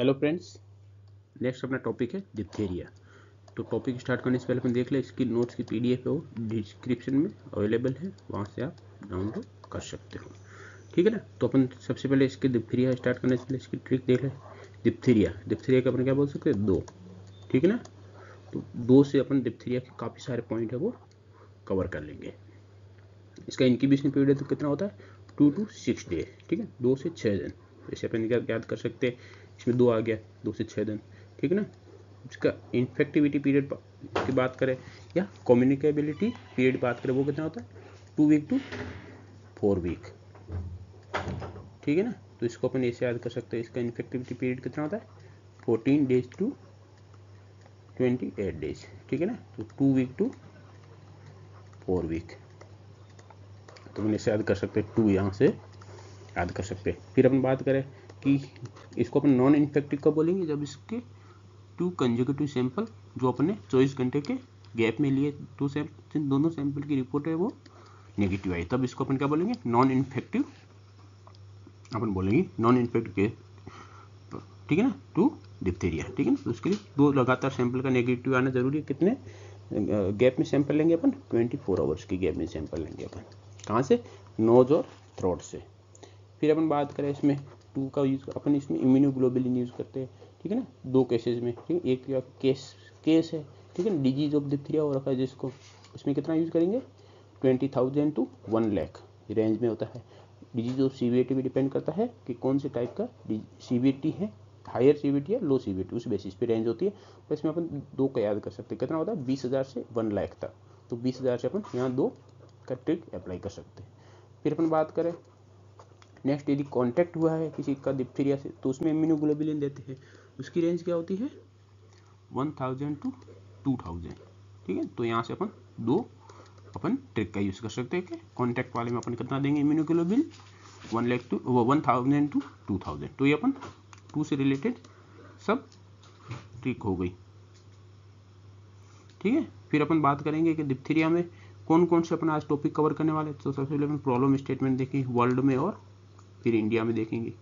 Hello friends, next अपना topic है diphtheria. तो टॉपिक स्टार्ट करने से पहले अपन देख लें, इसकी नोट्स की पीडीएफ है वो डिस्क्रिप्शन में अवेलेबल है, वहाँ से आप डाउनलोड कर सकते हो। ठीक है ना। तो अपन सबसे पहले इसके डिप्थीरिया स्टार्ट करने से पहले इसकी ट्रिक देख लें। डिप्थीरिया का अपन क्या बोल सकते हैं, दो। ठीक है ना। तो दो से अपन डिप्थीरिया के काफ़ी सारे पॉइंट है वो कवर कर लेंगे। इसका इंक्यूबेशन पीरियड तो कितना होता है, 2 to 6 डेज। ठीक है, 2 से 6 दिन। जैसे अपन याद कर सकते हैं, इसमें 2 आ गया, 2 से 6 दिन। ठीक है ना। इसका इन्फेक्टिविटी पीरियड की बात करें या कम्युनिकेबिलिटी पीरियड बात करें, वो कितना होता है, 2 वीक to 4 वीक। ठीक है ना। तो इसको अपन ऐसे याद कर सकते हैं, इसका इन्फेक्टिविटी पीरियड कितना होता है, 14 डेज to 28 डेज। ठीक है ना। तो 2 वीक to 4 वीक। तो अपन इसे याद कर सकते हैं, 2 यहाँ से याद कर सकते हैं। फिर अपन बात करें कि इसको अपन नॉन इन्फेक्टिव कब बोलेंगे, जब इसके 2 कंसेक्यूटिव सैंपल जो अपने 24 घंटे के गैप में लिए, दोनों सैंपल की रिपोर्ट है वो नेगेटिव आई, तब इसको अपन क्या बोलेंगे, नॉन इन्फेक्टिव अपन बोलेंगे, नॉन इन्फेक्टिव के। ठीक है ना, टू डिप्थीरिया। ठीक है ना। तो उसके लिए 2 लगातार सैंपल का नेगेटिव आना जरूरी है। कितने गैप में सैंपल लेंगे अपन, 24 आवर्स की गैप में सैंपल लेंगे अपन। कहाँ से, नोज और थ्रोट से। फिर अपन बात करें इसमें 2 का यूज़, अपन इसमें इम्यूनोग्लोबुलिन यूज़ करते हैं। ठीक है ना, 2 केसेस में। ठीक है, एक केस है, ठीक है ना, डिजीज ऑफ डिप्थीरिया हो रखा है जिसको, उसमें कितना यूज़ करेंगे, 20,000 to 1 लाख रेंज में होता है। डिजीज ऑफ सीवियरिटी भी डिपेंड करता है कि कौन से टाइप का सीवियरिटी है, हायर सीवियरिटी या लो सीवियरिटी, उस बेसिस पे रेंज होती है। तो इसमें अपन 2 का याद कर सकते हैं, कितना होता है, 20,000 से 1 लाख तक। तो 20,000 से अपन यहाँ 2 का ट्रिक अप्लाई कर सकते हैं। फिर अपन बात करें नेक्स्ट, यदि कांटेक्ट हुआ है किसी का डिप्थीरिया से, तो उसमें इम्यूनोग्लोबुलिन देते हैं। उसकी रेंज क्या होती है, 1000 to 2000। ठीक है। तो यहाँ से अपन 2 अपन ट्रिक का यूज़ कर सकते हैं कि कॉन्टैक्ट वाले में अपन कितना देंगे इम्यूनोग्लोबुलिन, 1000 to 2000। तो ये अपन 2 से रिलेटेड सब ट्रिक हो गई। ठीक है। फिर अपन बात करेंगे कि डिप्थीरिया में कौन कौन से अपन आज टॉपिक कवर करने वाले हैं। तो सबसे पहले अपन प्रॉब्लम स्टेटमेंट देखेंगे वर्ल्ड में और फिर इंडिया में देखेंगे।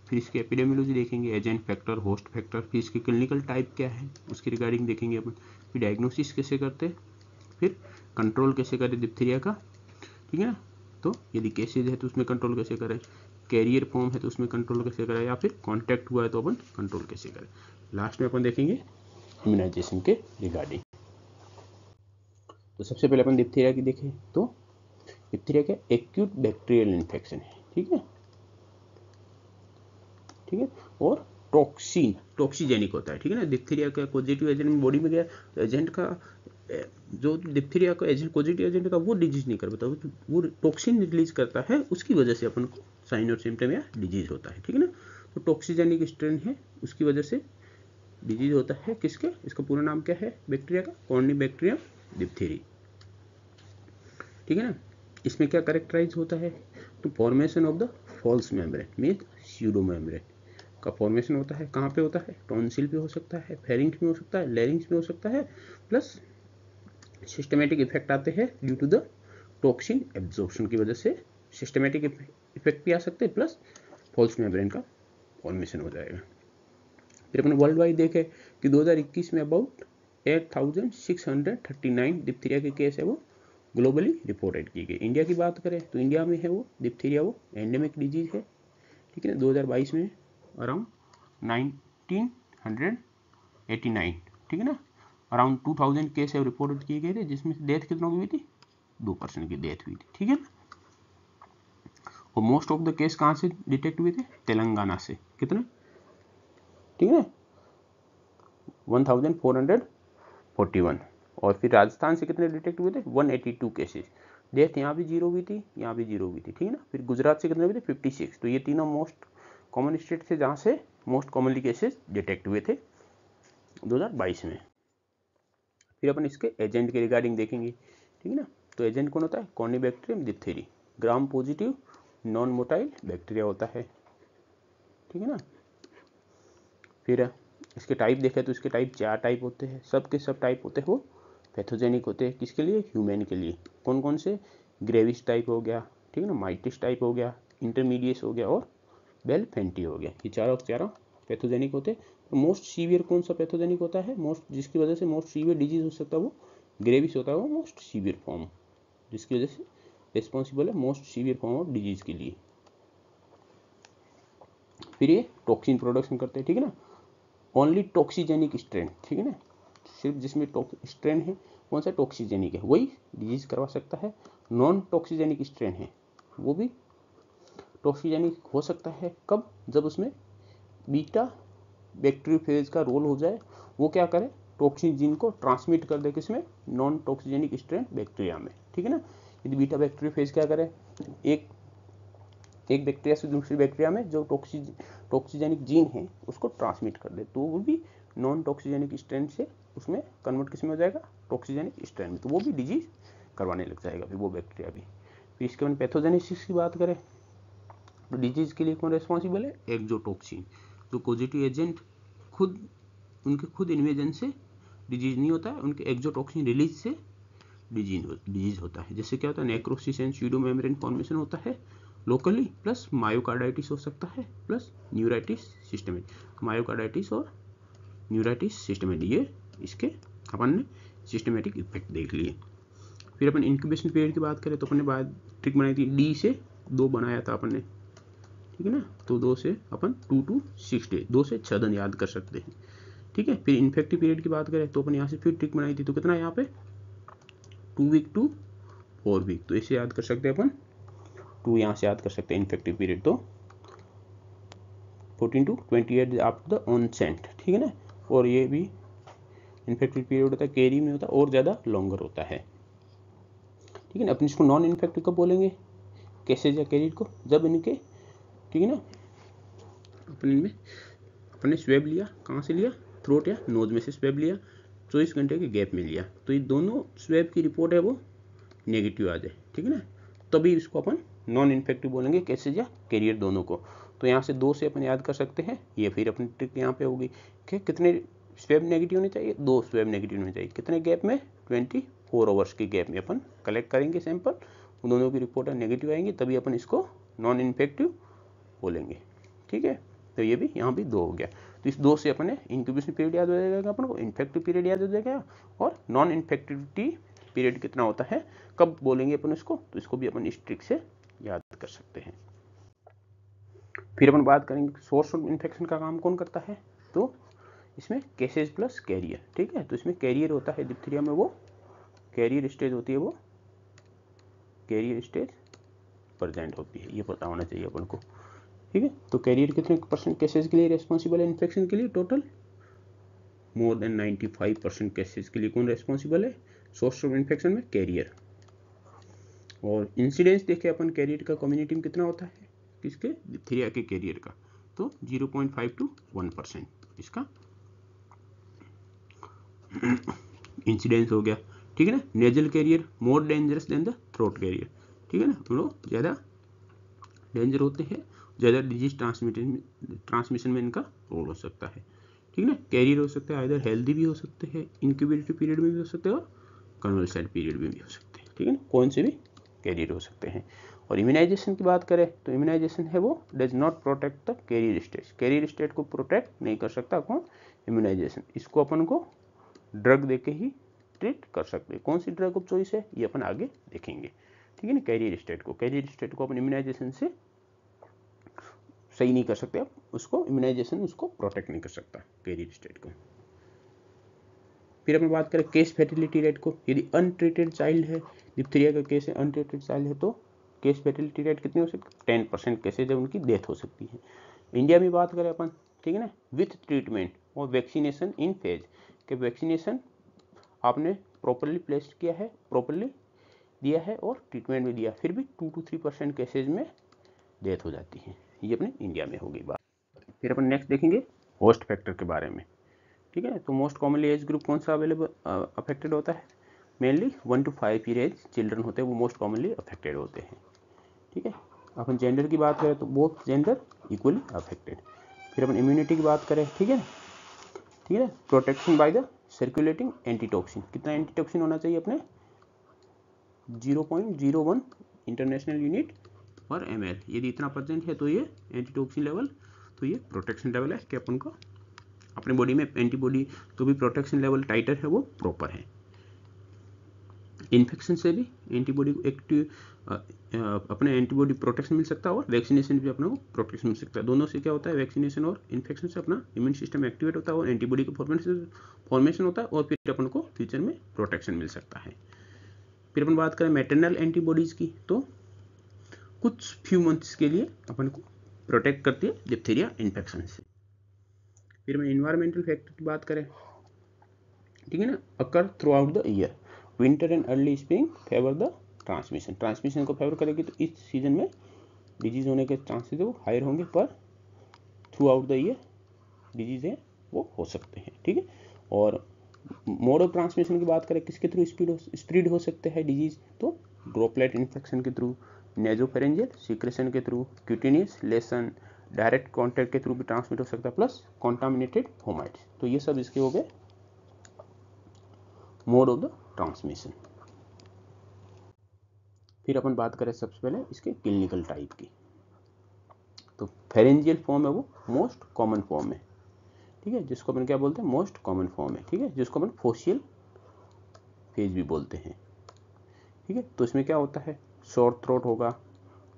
फिर इसकी एपिडेमियोलॉजी देखेंगे, एजेंट फैक्टर, होस्ट फैक्टर। फिर इसकी क्लिनिकल टाइप क्या है उसकी रिगार्डिंग देखेंगे अपन। फिर डायग्नोसिस कैसे करते हैं, फिर कंट्रोल कैसे करें डिप्थीरिया का। ठीक है ना। तो यदि केसेज है तो उसमें कंट्रोल कैसे करें, कैरियर फॉर्म है तो उसमें कंट्रोल कैसे करें, या फिर कॉन्टैक्ट हुआ है तो अपन कंट्रोल कैसे करें। लास्ट में अपन देखेंगे इम्यूनाइजेशन के रिगार्डिंग। तो सबसे पहले अपन डिप्थीरिया की देखें तो डिप्थीरिया क्या, एक्यूट बैक्टीरियल इन्फेक्शन है। ठीक है, ठीक है। और टॉक्सिजेनिक होता है। ठीक है ना। डिप्थीरिया का पॉजिटिव एजेंट बॉडी में गया तो एजेंट का, जो डिप्थीरिया का एजेंट पॉजिटिव एजेंट का वो डिजीज नहीं कर पाता, वो टॉक्सिन रिलीज करता है, उसकी वजह से अपन को साइन और सिम्टम या डिजीज होता है। ठीक है ना। तो टॉक्सिजेनिक स्ट्रेन है, उसकी वजह से डिजीज होता है। किसके, इसका पूरा नाम क्या है बैक्टीरिया का, कॉर्निबैक्टीरियम डिप्थीरी। ठीक है ना। इसमें क्या करेक्टराइज होता है, तो formation of the false membrane mean pseudo membrane का फॉर्मेशन होता है। कहाँ पे होता है, टॉन्सिल पे हो सकता है, फेरिंक्स में हो सकता है, लैरिंक्स में हो सकता है। प्लस सिस्टमेटिक इफेक्ट आते हैं due to the toxin absorption की वजह से सिस्टमेटिक इफेक्ट भी आ सकते हैं, प्लस फॉल्स मेम्ब्रेन का फॉर्मेशन हो जाएगा। फिर अपन वर्ल्ड वाइड देखें कि 2021 में अबाउट 8639 डिप्थीरिया के केस है वो ग्लोबली रिपोर्टेड की गई। इंडिया की बात करें तो इंडिया में है वो डिप्थीरिया वो एंडेमिक डिजीज है। ठीक है ना। 2022 में अराउंड 1989, ठीक है ना, अराउंड 2000 केस है रिपोर्टेड किए गए थे, जिसमें डेथ कितनों की हुई थी, 2% की डेथ हुई थी। ठीक है ना। और मोस्ट ऑफ द केस कहाँ से डिटेक्ट हुए थे, तेलंगाना से। कितने, ठीक है ना, 1441। और फिर राजस्थान से कितने डिटेक्ट हुए थे, 182 केसेस। डेथ यहाँ भी 0 हुई थी, यहाँ भी 0 हुई थी। ठीक है ना। फिर गुजरात से कितने हुए थे, 56। तो ये तीनों मोस्ट कॉमन स्टेट थे जहाँ से मोस्ट कॉमनली केसेस डिटेक्ट हुए थे 2022 में। फिर अपन इसके एजेंट के रिगार्डिंग देखेंगे। ठीक है ना। तो एजेंट कौन होता है, Corynebacterium diphtheriae, gram positive non motile bacteria होता है। ठीक है ना। फिर इसके टाइप देखें तो इसके टाइप 4 टाइप होते हैं, सब के सब टाइप होते हैं वो पैथोजेनिक होते हैं। किसके लिए, ह्यूमन के लिए। कौन कौन से, ग्रेविस टाइप हो गया, ठीक है ना, माइटिस टाइप हो गया, इंटरमीडिएट हो गया और बेल फेंटी हो गया। ये चारों पैथोजेनिक होते हैं। तो मोस्ट सीवियर कौन सा पैथोजेनिक होता है, मोस्ट जिसकी वजह से मोस्ट सीवियर डिजीज हो सकता है वो ग्रेविस होता है, वो मोस्ट सीवियर फॉर्म जिसकी वजह से रिस्पॉन्सिबल है most severe form of disease के लिए। फिर ये टॉक्सिन प्रोडक्शन करते हैं, ठीक है ना। ओनली टॉक्सिजेनिक स्ट्रेन, ठीक है ना, सिर्फ जिसमें स्ट्रेन है कौन सा टॉक्सिजेनिक है वही डिजीज करवा सकता है। नॉन टॉक्सिजेनिक स्ट्रेन है वो भी टॉक्सिजेनिक हो सकता है, कब, जब उसमें बीटा बैक्टीरियोफेज का रोल हो जाए, वो क्या करे टॉक्सिन जीन को ट्रांसमिट कर दे किसमें, नॉन टॉक्सिजेनिक स्ट्रेन बैक्टीरिया में, ठीक है ना। यदि बीटा बैक्टीरियोफेज क्या करे, एक बैक्टीरिया से दूसरी बैक्टीरिया में जो टॉक्सिजेनिक जीन है उसको ट्रांसमिट कर दे, तो वो भी नॉन टॉक्सिजेनिक स्ट्रेन से उसमें कन्वर्ट किसमें हो जाएगा, टॉक्सिजेनिक स्ट्रेन में, तो वो भी डिजीज करवाने लग जाएगा फिर वो बैक्टीरिया भी। फिर इसके बाद पैथोजेनेसिस की बात करें तो डिजीज के लिए कौन रेस्पॉन्सिबल है, एक्सोटोक्सिन, जो पॉजिटिव एजेंट खुद उनके खुद इन्वेजन से डिजीज नहीं होता है, उनके एक्सोटोक्सिन रिलीज से डिजीज होता है। जैसे क्या होता है, नेक्रोसिस एंड स्यूडोमेम्ब्रेन फॉर्मेशन होता है लोकली, प्लस मायोकार्डाइटिस हो सकता है, प्लस न्यूराइटिस सिस्टमेटिक, मायोकार्डाइटिस और न्यूराइटिस सिस्टमेटिक, ये इसके अपन ने सिस्टमेटिक इफेक्ट देख लिए। फिर अपन इंक्यूबेशन पीरियड की बात करें तो अपन ने बात ट्रिक बनाई थी, डी से 2 बनाया था अपन ने, ठीक है ना, तो 2 से अपन 2 to 6 डे, 2 से 6 दिन याद कर सकते हैं, ठीक है। फिर इन्फेक्टिव पीरियड की बात करें तो अपन यहाँ से फिर ट्रिक बनाई थी, तो कितना यहाँ पे 2 वीक to 4 वीक, तो इसे याद कर सकते हैं अपन 2 यहाँ से याद कर सकते हैं इन्फेक्टिव पीरियड, तो 14 to 28 आफ्टर द ऑनसेट, ठीक है ना। और ये भी इन्फेक्टिव पीरियड होता है, कैरी में होता है और ज़्यादा लॉन्गर होता है, ठीक है ना। अपन इसको नॉन इन्फेक्टिव कब बोलेंगे, केसेज या कैरियर को, जब इनके, ठीक है ना, अपने स्वेब लिया, कहाँ से लिया, थ्रोट या नोज में से स्वेब लिया, 24 घंटे के गैप में लिया, तो ये दोनों स्वेब की रिपोर्ट है वो नेगेटिव आ जाए, ठीक है ना, तभी इसको अपन नॉन इन्फेक्टिव बोलेंगे, केसेज या कैरियर दोनों को। तो यहाँ से 2 से अपन याद कर सकते हैं, ये फिर अपनी ट्रिक यहाँ पे होगी कि कितने स्वेब नेगेटिव होने चाहिए, 2 स्वेब नेगेटिव होने चाहिए, कितने गैप में, 24 आवर्स के गैप में अपन कलेक्ट करेंगे सैंपल, उन दोनों की रिपोर्ट नेगेटिव आएंगी, तभी अपन इसको नॉन इन्फेक्टिव बोलेंगे, ठीक है। तो ये भी यहाँ भी 2 हो गया, तो इस 2 से अपने इंक्यूबेशन पीरियड याद हो जाएगा अपन को, इन्फेक्टिव पीरियड याद हो जाएगा, और नॉन इन्फेक्टिविटी पीरियड कितना होता है, कब बोलेंगे अपन इसको, तो इसको भी अपन इस ट्रिक से याद कर सकते हैं। फिर अपन बात करेंगे सोर्स ऑफ इन्फेक्शन का काम कौन करता है, तो इसमें केसेज प्लस कैरियर, ठीक है। तो इसमें कैरियर होता है डिप्थीरिया में, वो कैरियर स्टेज होती है, वो कैरियर स्टेज प्रेजेंट होती है, ये पता होना चाहिए अपन को, ठीक है। तो कैरियर कितने % केसेस के लिए रेस्पॉन्सिबल है इन्फेक्शन के लिए, टोटल मोर देन 95% केसेस के लिए कौन रेस्पॉन्सिबल है सोर्स ऑफ इन्फेक्शन में, कैरियर। और इंसिडेंस देखे अपन कैरियर का कम्युनिटी में कितना होता है, किसके, डिप्थीरिया के कैरियर का, तो 0.5 to 1% इसका इंसिडेंस हो गया, ठीक है ना। Nasal carrier more dangerous than the throat carrier, ठीक है ना, हम लोग ज़्यादा डेंजर होते हैं, ज़्यादा डिजीज ट्रांसमिशन में इनका रोल हो सकता है, ठीक है ना। कैरियर हो सकता है, इधर हेल्दी भी हो सकते हैं, इंक्यूबेटरी पीरियड में भी हो सकते हैं, और कन्वल्सेंट पीरियड में भी हो सकते हैं, ठीक है ना, कौन से भी कैरियर हो सकते हैं। और इम्यूनाइजेशन की बात करें तो इम्यूनाइजेशन है वो does not protect the carrier stage, carrier stage को प्रोटेक्ट नहीं कर सकता कौन, इम्यूनाइजेशन, इसको अपन को ड्रग देके ही ट्रीट कर सकते हैं, कौन सी ड्रग ऑफ चॉइस है ये अपन आगे देखेंगे, ठीक है ना। कैरियर स्टेट को अपन इम्यूनाइजेशन से सही नहीं कर सकते, उसको इम्यूनाइजेशन उसको प्रोटेक्ट नहीं कर सकता कैरियर स्टेट को। फिर अपन बात करें केस फैटिलिटी रेट को, यदि अनट्रीटेड चाइल्ड है, डिप्थीरिया का केस है, अनट्रीटेड चाइल्ड है, तो केस फैटिलिटी रेट कितनी हो सकती है, 10% केसेज जब उनकी डेथ हो सकती है। इंडिया में बात करें अपन, ठीक है ना, विथ ट्रीटमेंट और वैक्सीनेशन इन फेज, के वैक्सीनेशन आपने प्रॉपरली प्लेस किया है, प्रॉपरली दिया है और ट्रीटमेंट भी दिया, फिर भी 2 to 3% केसेज में डेथ हो जाती है, ये अपने इंडिया में होगी बात। फिर अपन नेक्स्ट देखेंगे होस्ट फैक्टर के बारे में, ठीक है। तो मोस्ट कॉमनली एज ग्रुप कौन सा अवेलेबल अफेक्टेड होता है, mainly 1 to 5 year age children होते हैं, वो मोस्ट कॉमनली अफेक्टेड होते हैं, ठीक है। अपन जेंडर की बात करें तो बोथ जेंडर इक्वली अफेक्टेड। फिर अपन इम्यूनिटी की बात करें, ठीक है, ठीक है, protection by the circulating antitoxin, कितना एंटीटॉक्सिन होना चाहिए अपने, 0.01 इंटरनेशनल यूनिट पर ml, यदि इतना % है तो ये एंटीटॉक्सिन लेवल, तो ये प्रोटेक्शन लेवल है कि अपन को अपने बॉडी में एंटीबॉडी तो भी प्रोटेक्शन लेवल टाइटर है, वो प्रॉपर है। इन्फेक्शन से भी एंटीबॉडी को एक्टिव अपने एंटीबॉडी प्रोटेक्शन मिल सकता है और वैक्सीनेशन भी अपने को प्रोटेक्शन मिल सकता है। दोनों से क्या होता है, वैक्सीनेशन और इन्फेक्शन से अपना इम्यून सिस्टम एक्टिवेट होता है और एंटीबॉडी का फॉर्मेशन होता है और फिर अपन को फ्यूचर में प्रोटेक्शन मिल सकता है। फिर अपन बात करें मैटरनल एंटीबॉडीज की, तो कुछ फ्यू मंथ्स के लिए अपन को प्रोटेक्ट करती है डिप्थीरिया इन्फेक्शन से। फिर मैं इन्वायरमेंटल फैक्टर की बात करें, ठीक है ना, अकर through out the year, winter and early spring favour the transmission को फेवर करेगी, तो इस सीजन में डिजीज होने के चांसेस वो हायर होंगे, पर through out the year disease है वो हो सकते हैं, ठीक है। और मोड ऑफ ट्रांसमिशन की बात करें, किसके थ्रू स्प्रेड हो सकते हैं डिजीज, तो ड्रॉपलेट इन्फेक्शन के थ्रू, नेजोफेरेंजियल सीक्रेशन के through, cutaneous lesson, direct contact के थ्रू भी ट्रांसमिट हो सकता है, प्लस कॉन्टामिनेटेड फोमाइट्स। तो ये सब इसके हो गए मोड ऑफ द ट्रांसमिशन। फिर अपन बात करें सबसे पहले इसके क्लिनिकल टाइप की, तो फेरेंजियल फॉर्म है वो मोस्ट कॉमन फॉर्म है, ठीक है, जिसको अपन क्या बोलते हैं, मोस्ट कॉमन फॉर्म है, ठीक है, जिसको अपन फोशियल फेज भी बोलते हैं, ठीक है। तो इसमें क्या होता है, शॉर्ट थ्रोट होगा,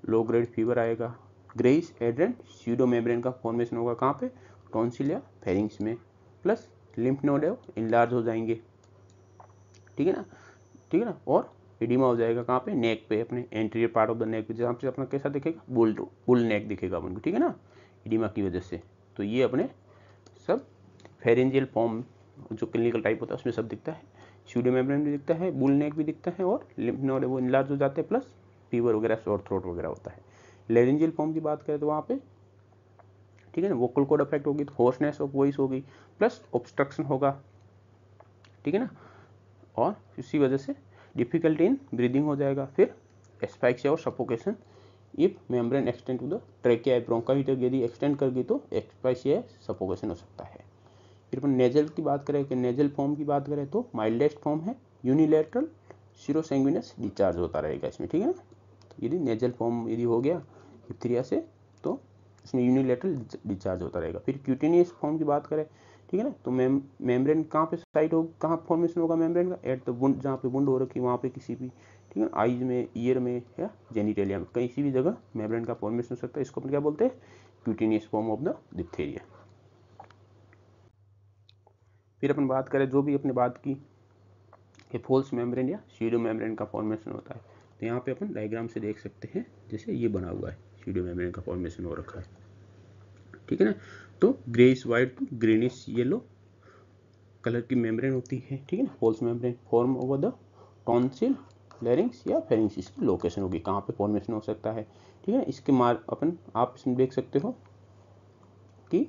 लो ग्रेड फीवर आएगा, ग्रेइश एड्रेंट स्यूडो मेम्ब्रेन का फॉर्मेशन होगा, कहाँ पे, टॉन्सिल या फेरिंग्स में, प्लस लिम्फ नोड है इनलार्ज हो जाएंगे, ठीक है ना, ठीक है ना, और एडिमा हो जाएगा कहाँ पे, नेक पे, अपने anterior part of the neck पे, जहाँ पे अपना कैसा दिखेगा, बुल नेक दिखेगा अपन को, ठीक है ना, एडिमा की वजह से। तो ये अपने सब फेरेंजियल फॉर्म जो क्लिनिकल टाइप होता है उसमें सब दिखता है, स्यूडो मेम्ब्रेन भी दिखता है, बुल नेक भी दिखता है, और लिम्फ नोड वो इनलार्ज हो जाते हैं, प्लस फीवर वगैरह, शॉर्ट थ्रोट वगैरह होता है। लेरेंजियल फॉर्म की बात करें तो वहाँ पे, ठीक है ना, वोकल कॉर्ड अफेक्ट होगी, तो होर्सनेस ऑफ वॉइस होगी, प्लस ऑब्स्ट्रक्शन होगा, ठीक है ना, और इसी वजह से डिफिकल्टी इन ब्रीदिंग हो जाएगा। फिर एस्फाइक्सिया और suffocation if membrane extend to the trachea bronchitis यदि एक्सटेंड कर गई तो एस्फाइक्सिया सफोकेशन हो सकता है। फिर अपन नेजल की बात करें कि नेजल फॉर्म की बात करें तो माइल्डेस्ट फॉर्म है, यूनिलैटरल सीरोसैंग्विनस डिस्चार्ज होता रहेगा इसमें, ठीक है ना। तो यदि नेजल फॉर्म यदि हो गया डिप्थीरिया से तो इसमें यूनिलैटरल डिस्चार्ज होता रहेगा। फिर क्यूटेनियस फॉर्म की बात करें, ठीक है ना, तो मेम्ब्रेन कहाँ पे साइट हो, कहाँ फॉर्मेशन होगा मेम्ब्रेन का, एट द वुंड, जहाँ पे वुंड हो रखी है वहाँ पे किसी भी, ठीक है, आईज में, ईयर में या जेनिटेलिया में, कहीं भी जगह मेम्ब्रेन का फॉर्मेशन हो सकता है। इसको अपन क्या बोलते हैं, cutaneous form of the diphtheria. फिर अपन बात करें जो भी अपने बात की कि फॉल्स मेम्ब्रेन या सीडो मेम्ब्रेन का फॉर्मेशन होता है, तो यहाँ पे अपन डायग्राम से देख सकते हैं, जैसे ये बना हुआ है, सीडो मेम्ब्रेन का फॉर्मेशन हो रखा है, ठीक है ना। तो greyish white to greenish yellow colour की मेम्ब्रेन होती है, ठीक है ना, false membrane form over the tonsil, larynx या फेरिंग्स, इसकी लोकेशन होगी, कहाँ पे फॉर्मेशन हो सकता है, ठीक है। इसके अपन आप इसमें देख सकते हो कि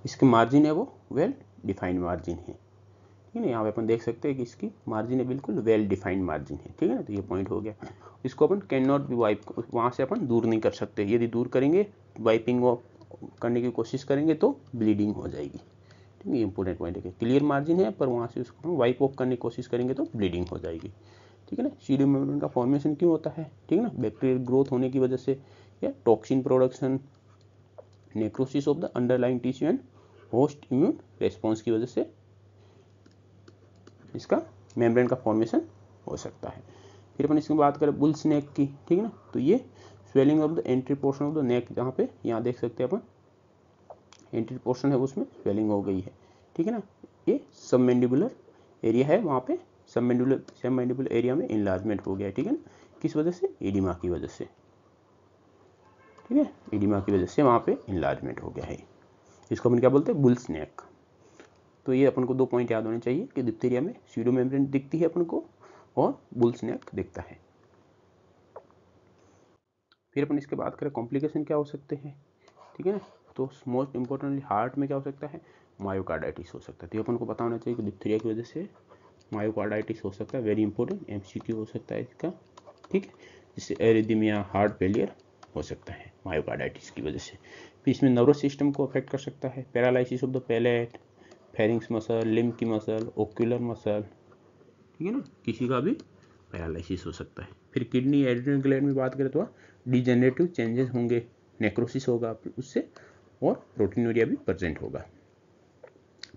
इसके मार्जिन है वो वेल डिफाइंड मार्जिन है, ठीक है ना, यहाँ पे अपन देख सकते हैं कि इसकी मार्जिन है बिल्कुल वेल डिफाइंड मार्जिन है, ठीक है ना। तो ये पॉइंट हो गया, इसको अपन कैन नॉट बी वाइप, वहाँ से अपन दूर नहीं कर सकते, यदि दूर करेंगे वाइपिंग करने की कोशिश करेंगे तो ब्लीडिंग हो जाएगी, ठीक है, ये इंपॉर्टेंट पॉइंट है। क्लियर मार्जिन है पर वहाँ से उसको वाइप ऑफ करने की कोशिश करेंगे तो ब्लीडिंग हो जाएगी, ठीक है ना। सीडो मेम्ब्रेन का फॉर्मेशन क्यों होता है, ठीक है ना, बैक्टीरियल ग्रोथ होने की वजह से या toxin production, necrosis of the underlying tissue and host immune response की वजह से इसका मेम्ब्रेन का फॉर्मेशन हो सकता है। फिर अपन इसकी बात करें बुल्स नेक की, ठीक है ना, तो ये swelling of the entry portion of the neck, जहाँ पे यहाँ देख सकते हैं अपन एंट्री पोर्शन है उसमें स्वेलिंग हो गई है, ठीक है ना। ये सबमेंडिबुलर एरिया है, वहाँ पे सबमेंडिबुलर एरिया में इनलार्जमेंट हो गया है, ठीक है ना, किस वजह से, एडिमा की वजह से, ठीक है, एडिमा की वजह से वहाँ पे इनलार्जमेंट हो गया है। इसको अपन क्या बोलते हैं, बुल्स नेक। तो ये अपन को 2 पॉइंट याद होने चाहिए कि डिप्थीरिया में सीडो मेम्ब्रेन दिखती है अपन को और बुल्स नेक दिखता है। फिर अपन इसके बात करें कॉम्प्लिकेशन क्या हो सकते हैं, ठीक है ना, तो मोस्ट इंपॉर्टेंटली हार्ट में क्या हो सकता है, मायोकार्डाइटिस हो सकता है। तो ये अपन को पता होना चाहिए कि डिप्थीरिया की वजह से मायोकार्डाइटिस हो सकता है, वेरी इंपॉर्टेंट एमसीक्यू हो सकता है इसका, ठीक है, जिससे एरिथमिया, हार्ट फेलियर हो सकता है मायोकार्डाइटिस की वजह से। फिर इसमें नर्वस सिस्टम को अफेक्ट कर सकता है, paralysis of the palate, pharynx muscle, lymph की मसल, ओक्यूलर मसल, ठीक है ना, किसी का भी पैरालिसिस हो सकता है। फिर किडनी एड्रिनल ग्लैंड में बात करें तो डिजेनरेटिव चेंजेस होंगे, नेक्रोसिस होगा उससे, और प्रोटीनूरिया भी प्रेजेंट होगा।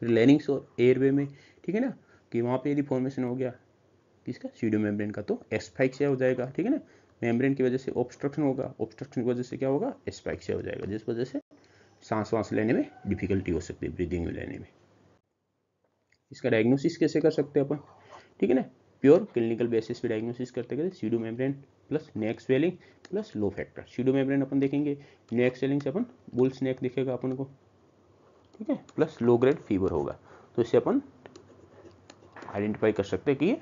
लैरिंक्स और एयरवे में, ठीक है ना, कि वहाँ पे यदि फॉर्मेशन हो गया किसका, सीडो मेम्ब्रेन का, तो एस्फाइक्सिया हो जाएगा, ठीक है ना, मेम्ब्रेन की वजह से ऑब्स्ट्रक्शन होगा, ऑब्स्ट्रक्शन की वजह से क्या होगा, एस्फाइक्सिया हो जाएगा, जिस वजह से सांस लेने में डिफिकल्टी हो सकती है, ब्रीदिंग में लेने में। इसका डायग्नोसिस कैसे कर सकते हैं अपन, ठीक है ना, प्योर क्लिनिकल बेसिस पे डायग्नोसिस करते हैं, सीडो मेम्ब्रेन प्लस नेक swelling plus low factor. SIDO membrane अपन देखेंगे, नेक स्वेलिंग से अपन बुल स्नेक दिखेगा अपन को, ठीक है, प्लस लो ग्रेड फीवर होगा, तो इससे अपन आइडेंटिफाई कर सकते हैं कि ये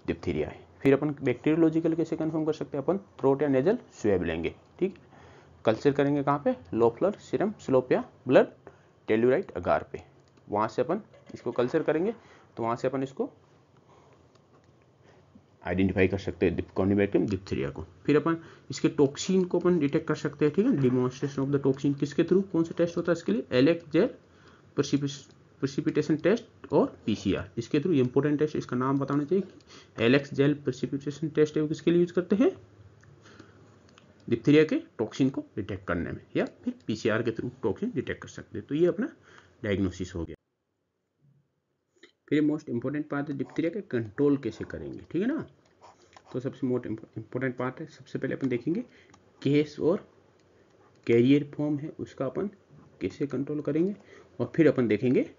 डिप्थीरिया है। फिर अपन बैक्टीरियोलॉजिकल कैसे कंफर्म कर सकते हैं, अपन थ्रोट या नेजल स्वेब लेंगे, ठीक, कल्चर करेंगे कहाँ पे, लोफलर सीरम स्लोप या ब्लड टेल्यूराइट अगार पे, वहाँ से अपन इसको कल्चर करेंगे, तो वहाँ से अपन इसको आइडेंटिफाई कर सकते हैं कॉर्निबैक्टीरियम डिप्थीरिया को। फिर अपन इसके टॉक्सिन को अपन डिटेक्ट कर सकते हैं, ठीक है, डिमॉन्स्ट्रेशन ऑफ द टॉक्सिन किसके थ्रू, कौन सा टेस्ट होता है इसके लिए, एलेक जेल प्रेसिपिटेशन टेस्ट और पीसीआर, इसके थ्रू इंपॉर्टेंट टेस्ट, इसका नाम बताना चाहिए, एलेक्स जेल प्रेसिपिटेशन टेस्ट है वो किसके लिए यूज करते हैं, डिप्थीरिया के टॉक्सिन को डिटेक्ट करने में, या फिर पीसीआर के थ्रू टॉक्सिन डिटेक्ट कर सकते हैं। तो ये अपना डायग्नोसिस हो गया। फिर मोस्ट इंपॉर्टेंट पार्ट है डिप्थीरिया के कंट्रोल कैसे करेंगे, ठीक है ना, तो सबसे मोस्ट इंपॉर्टेंट पार्ट है, सबसे पहले अपन देखेंगे केस और कैरियर फॉर्म है उसका अपन कैसे कंट्रोल करेंगे, और फिर अपन देखेंगे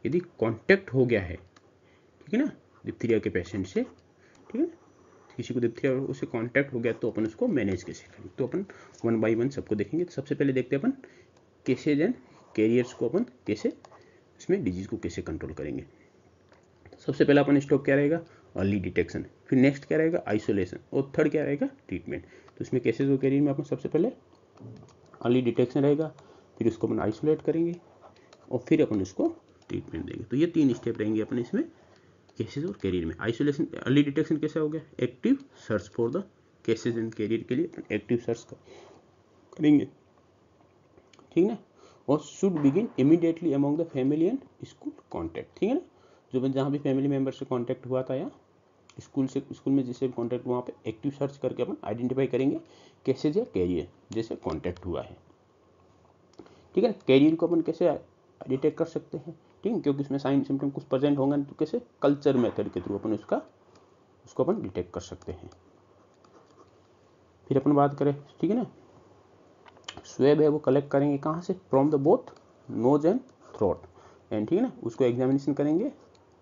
यदि कांटेक्ट हो गया है, ठीक है ना, डिप्थीरिया के पेशेंट से, ठीक है, किसी को डिप्थीरिया उससे कांटेक्ट हो गया तो अपन उसको मैनेज कैसे करेंगे, तो अपन वन बाय वन सबको देखेंगे। तो सबसे पहले देखते हैं अपन केसेज एंड कैरियर्स को अपन कैसे इसमें डिजीज को कैसे कंट्रोल करेंगे। सबसे पहला अपन स्टॉप क्या रहेगा, अर्ली डिटेक्शन, फिर नेक्स्ट क्या रहेगा, आइसोलेशन, और थर्ड क्या रहेगा, ट्रीटमेंट। तो इसमें केसेज और कैरियर में अपन सबसे पहले अर्ली डिटेक्शन रहेगा, फिर उसको अपन आइसोलेट करेंगे, और फिर अपन उसको ट्रीटमेंट देंगे। तो ये 3 स्टेप रहेंगे अपन इसमें केसेज और कैरियर में। आइसोलेशन, अर्ली डिटेक्शन कैसे हो गया, active search for the cases and carrier के लिए अपन एक्टिव सर्च करेंगे, ठीक है ना, और should begin immediately among the family and school contact, ठीक है ना, जो जहाँ भी फैमिली मेम्बर से कॉन्टैक्ट हुआ था या स्कूल में जिससे भी कॉन्टैक्ट, वहाँ पे एक्टिव सर्च करके अपन आइडेंटिफाई करेंगे केसेज या कैरियर जैसे कॉन्टैक्ट हुआ है, ठीक है। कैरियर को अपन कैसे डिटेक्ट कर सकते हैं, ठीक है, क्योंकि उसमें साइन सिम्टम कुछ प्रेजेंट होंगे, तो कैसे कल्चर मेथड के थ्रू अपन उसको अपन डिटेक्ट कर सकते हैं। फिर अपन बात करें, ठीक है ना, स्वेब है वो कलेक्ट करेंगे कहाँ से, from the both nose and throat, and ठीक है ना, उसको एग्जामिनेशन करेंगे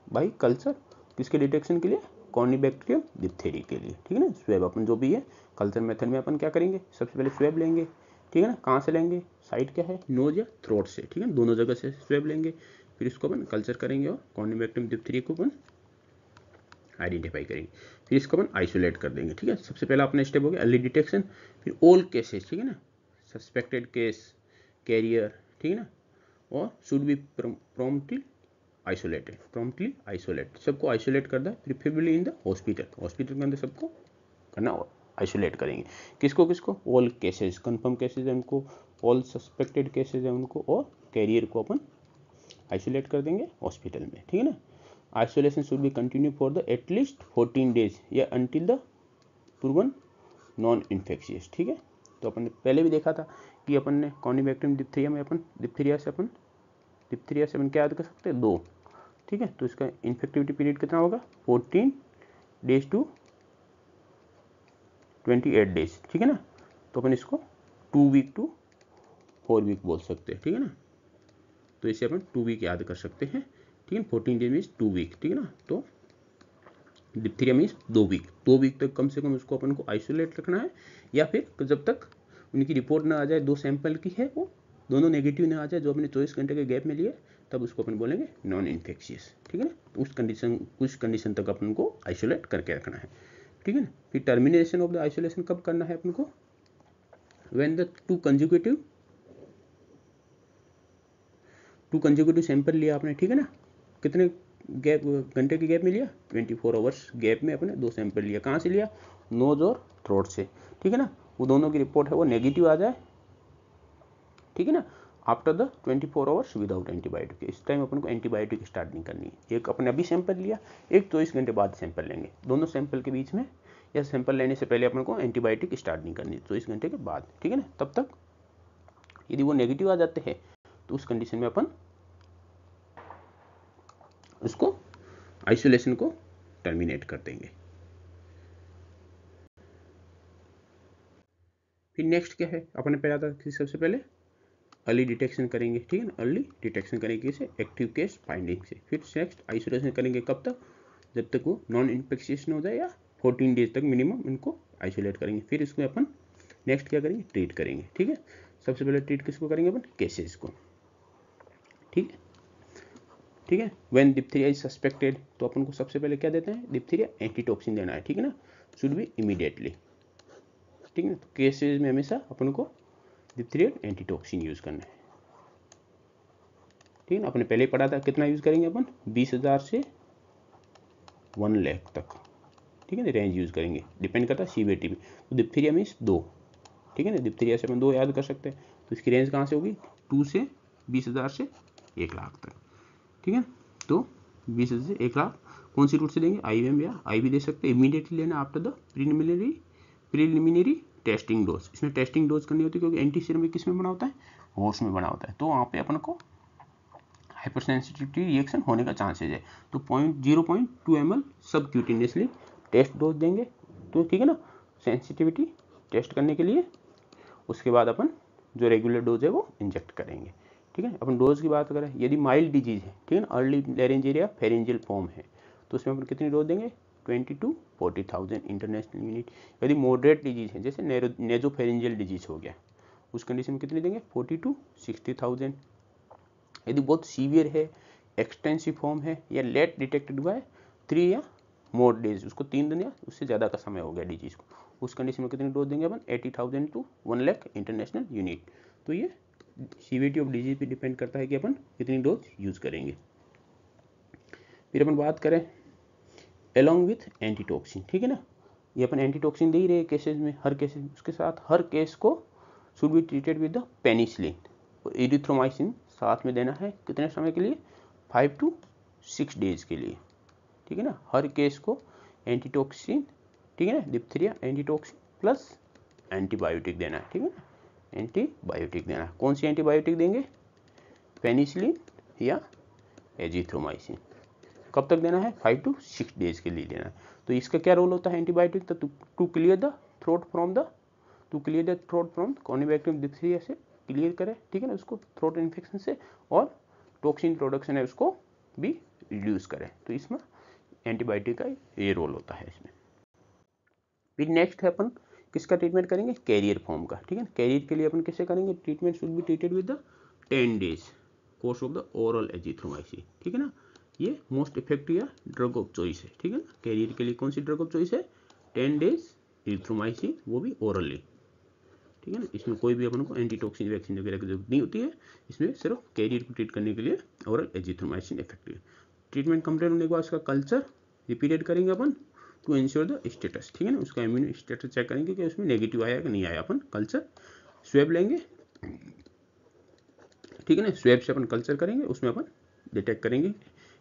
बाई कल्चर, किसके डिटेक्शन के लिए, कॉर्निबैक्टीरियम डिप्थीरिया के लिए, ठीक है ना। स्वेब अपन जो भी है कल्चर मेथड में अपन क्या करेंगे, सबसे पहले स्वेब लेंगे, ठीक है ना, कहाँ से लेंगे, साइड क्या है, नोज या थ्रोट से, ठीक है, दोनों जगह से स्वेब लेंगे, फिर इसको अपन कल्चर करेंगे और कॉर्निबैक्टीरियम डिप्थीरिया को अपन आइडेंटिफाई करेंगे, फिर इसको अपन आइसोलेट कर देंगे, ठीक है। सबसे पहला अपना स्टेप हो गया अर्ली डिटेक्शन, फिर ऑल केसेस, ठीक है ना, सस्पेक्टेड केस, कैरियर, ठीक है ना, और शुड बी प्रॉम्प्टली आइसोलेट, सबको आइसोलेट करना है, प्रिफरेबली इन द हॉस्पिटल के अंदर सबको करना, आइसोलेट करेंगे, किसको ऑल केसेस, कंफर्म केसेस है उनको, ऑल सस्पेक्टेड केसेस है उनको, और कैरियर को अपन आइसोलेट कर देंगे हॉस्पिटल में, ठीक है ना। Isolation should be continue for the at least 14 days या until the proven non infectious, ठीक है। तो अपन ने पहले भी देखा था कि अपन ने कॉर्निबैक्टीरियम डिप्थीरिया में अपन डिप्थीरिया से अपन क्या याद कर सकते हैं, 2, ठीक है। तो इसका इन्फेक्टिविटी पीरियड कितना होगा, 14 डेज टू 28 डेज, ठीक है ना। तो अपन इसको 2 वीक टू 4 वीक बोल सकते हैं, ठीक है ना। तो इसे अपन 2 वीक याद कर सकते हैं, ठीक है। 14 डेज मीन्स 2 वीक, ठीक है ना। तो डिप्थीरिया मीन्स 2 वीक तक कम से कम उसको अपन को आइसोलेट रखना है, या फिर जब तक उनकी रिपोर्ट ना आ जाए, 2 सैंपल की है वो दोनों नेगेटिव ना आ जाए, जो अपने 24 घंटे के गैप में लिए, तब उसको अपन बोलेंगे नॉन इन्फेक्शियस, ठीक है ना। उस कंडीशन तक अपन को आइसोलेट करके रखना है, ठीक है ना। फिर टर्मिनेशन ऑफ द आइसोलेशन कब करना है अपन को, व्हेन द 2 कंजिक्यूटिव सैंपल लिया आपने, ठीक है ना, कितने गैप घंटे के गैप में लिया, 24 आवर्स गैप में अपने 2 सैंपल लिया, कहाँ से लिया, नोज और थ्रोट से, ठीक है ना। वो दोनों की रिपोर्ट है वो नेगेटिव आ जाए, ठीक है ना, after the 24 hours without antibiotic, इस टाइम अपन को एंटीबायोटिक स्टार्ट नहीं करनी है। एक अपने अभी सैंपल लिया, एक 24 घंटे बाद सैंपल लेंगे, दोनों सैंपल के बीच में या सैंपल लेने से पहले अपन को एंटीबायोटिक स्टार्ट नहीं करनी, 24 घंटे के बाद, ठीक है ना। तब तक यदि वो नेगेटिव आ जाते हैं तो उस कंडीशन में अपन उसको आइसोलेशन को टर्मिनेट कर देंगे। फिर नेक्स्ट क्या है, अपने पे आता है सबसे पहले अर्ली डिटेक्शन करेंगे, ठीक है ना। अर्ली डिटेक्शन करेंगे किसे, एक्टिव केस फाइंडिंग से। फिर नेक्स्ट आइसोलेशन करेंगे कब तक, जब तक वो नॉन इन्फेक्शियस हो जाए या 14 डेज तक मिनिमम इनको आइसोलेट करेंगे। फिर इसको अपन नेक्स्ट क्या करेंगे, ट्रीट करेंगे, ठीक है। सबसे पहले ट्रीट किसको करेंगे अपन, केसेस को, ठीक है, ठीक है। व्हेन डिप्थीरिया इज सस्पेक्टेड तो अपन को सबसे पहले क्या देते हैं, डिप्थीरिया एंटीटॉक्सिन देना है, ठीक है ना, शुड बी इमीडिएटली, ठीक है ना। तो केसेस में हमेशा अपन को डिप्थीरिया एंटीटॉक्सिन यूज करना है, ठीक है ना। अपने पहले ही पढ़ा था कितना यूज करेंगे अपन, 20,000 से 1 लाख तक, ठीक है ना, रेंज यूज करेंगे, डिपेंड करता है सीवियरिटी में। तो डिप्थीरिया मीन्स 2, ठीक है ना, डिप्थीरिया से अपन 2 याद कर सकते हैं। तो इसकी रेंज कहाँ से होगी, 2 से 20,000 से 1 लाख तक, ठीक है। तो 20,000 से 1 लाख कौन सी रूट से देंगे, IVM या IV दे सकते हैं। इमीडिएटली लेना after the preliminary testing dose. इसमें टेस्टिंग डोज करनी होती है क्योंकि एंटी सीरम किस में बना होता है, होस्ट में बना होता है। तो वहाँ पे अपन को हाइपर सेंसिटिविटी रिएक्शन होने का चांसेज है। तो 0.2 ml सब क्यूटिनियसली टेस्ट डोज देंगे, तो ठीक है ना, सेंसिटिविटी टेस्ट करने के लिए। उसके बाद अपन जो रेगुलर डोज है वो इंजेक्ट करेंगे, ठीक है। अपन डोज की बात करें, यदि माइल्ड डिजीज है, ठीक है ना, अर्ली लैरिंजिया फेरेंजियल फॉर्म है, तो उसमें अपन कितनी डोज देंगे, 20 to 40,000 इंटरनेशनल यूनिट। यदि मॉडरेट डिजीज है, जैसे नेजोफेरेंजियल डिजीज हो गया, उस कंडीशन में कितनी देंगे, 40 to 60,000। यदि बहुत सीवियर है, एक्सटेंसिव फॉर्म है या लेट डिटेक्टेड हुआ है, 3 या मोर डेज, उसको 3 दिन या उससे ज़्यादा का समय हो गया डिजीज को, उस कंडीशन में कितनी डोज देंगे अपन, 80,000 to 1 लाख इंटरनेशनल यूनिट। तो ये सीवियरिटी ऑफ डिजीज पे डिपेंड करता है कि अपन कितनी डोज यूज करेंगे। फिर अपन बात करें अलॉन्ग विथ एंटीटॉक्सिन, ठीक है ना, ये अपन एंटीटॉक्सिन दे ही रहे केसेज में, हर केसेज, उसके साथ हर केस को should be treated with the penicillin और एरिथ्रोमाइसिन साथ में देना है। कितने समय के लिए, 5 to 6 डेज के लिए, ठीक है ना। हर केस को एंटीटॉक्सिन, ठीक है ना, डिप्थीरिया एंटीटॉक्सिन प्लस एंटीबायोटिक देना है, ठीक है ना, एंटीबायोटिक देना है। कौन सी एंटीबायोटिक देंगे, पेनिसिलिन या एजिथ्रोमाइसिन। कब तक देना है, 5 to 6 डेज के लिए देना है। तो इसका क्या रोल होता है एंटीबायोटिक, तो to clear the throat from Corynebacterium diphtheria से क्लियर करे, ठीक है ना, उसको थ्रोट इन्फेक्शन से, और टॉक्सिन प्रोडक्शन है उसको भी रिड्यूस करे। तो इसमें एंटीबायोटिक का ये रोल होता है इसमें। फिर नेक्स्ट है अपन किसका ट्रीटमेंट करेंगे, कैरियर फॉर्म का, ठीक है। कैरियर के लिए अपन कैसे करेंगे, treatment should be treated with the 10 days course of the oral azithromycin, ठीक है ना। ये मोस्ट इफेक्टिव या ड्रग ऑफ चॉइस है, ठीक है ना। कैरियर के लिए कौन सी ड्रग ऑफ चॉइस है, 10 डेज एजिथ्रोमाइसिन, वो भी ओरली, ठीक है ना। इसमें कोई भी अपन को एंटीटॉक्सिन वैक्सीन वगैरह की जरूरत नहीं होती है, इसमें सिर्फ कैरियर को ट्रीट करने के लिए ओरल एजिथ्रोमाइसिन इफेक्टिव है। ट्रीटमेंट कंप्लीट होने के बाद उसका कल्चर रिपीटेड करेंगे अपन टू इंश्योर द स्टेटस, ठीक है ना, उसका इम्यून स्टेटस चेक करेंगे कि उसमें नेगेटिव आया कि नहीं आया। अपन कल्चर स्वेब लेंगे, ठीक है ना, स्वेब से अपन कल्चर करेंगे, उसमें अपन डिटेक्ट करेंगे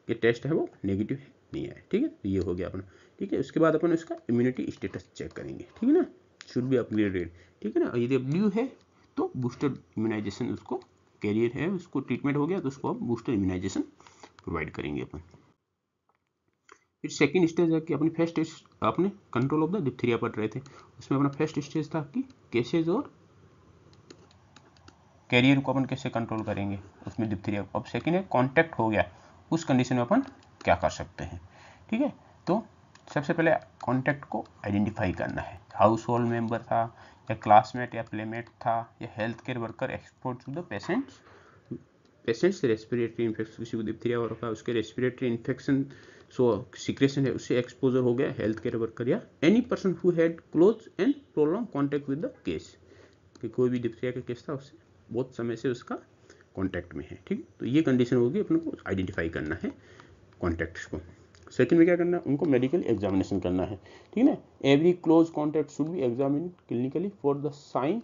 कि टेस्ट है वो नेगेटिव है नहीं आया, ठीक है। तो ये हो गया अपना, ठीक है। उसके बाद अपन उसका इम्यूनिटी स्टेटस चेक करेंगे, ठीक है ना, शुड बी अपग्रेडेड, ठीक है ना। यदि ब्लू है तो बूस्टर इम्यूनाइजेशन, उसको कैरियर है उसको ट्रीटमेंट हो गया तो उसको अब बूस्टर इम्यूनाइजेशन प्रोवाइड करेंगे अपन। फिर सेकंड स्टेज है कि अपनी फर्स्ट स्टेज अपने कंट्रोल ऑफ द डिप्थीरिया पर रहे थे, उसमें अपना फर्स्ट स्टेज था कि केसेज और कैरियर को अपन कैसे कंट्रोल करेंगे उसमें डिप्थीरिया। अब सेकंड है कांटेक्ट हो गया, उस कंडीशन में अपन क्या कर सकते हैं, ठीक है। तो सबसे पहले कांटेक्ट को आइडेंटिफाई करना है, हाउस होल्ड मेंबर था या क्लासमेट या प्लेमेट था या health care worker expose to the patients respiratory infection, किसी को डिप्थीरिया हो रखा है उसके रेस्पिरेटरी इन्फेक्शन सो सिक्रेशन है उससे एक्सपोजर हो गया, हेल्थ केयर वर्कर या any person who had close and prolong contact with the case, कि कोई भी डिप्थीरिया का केस था उससे बहुत समय से उसका कॉन्टैक्ट में है, ठीक। तो ये कंडीशन होगी, अपन को आइडेंटिफाई करना है कॉन्टैक्ट्स को। सेकंड में क्या करना है, उनको मेडिकल एग्जामिनेशन करना है, ठीक है ना। Every close contact should be examined clinically for the sign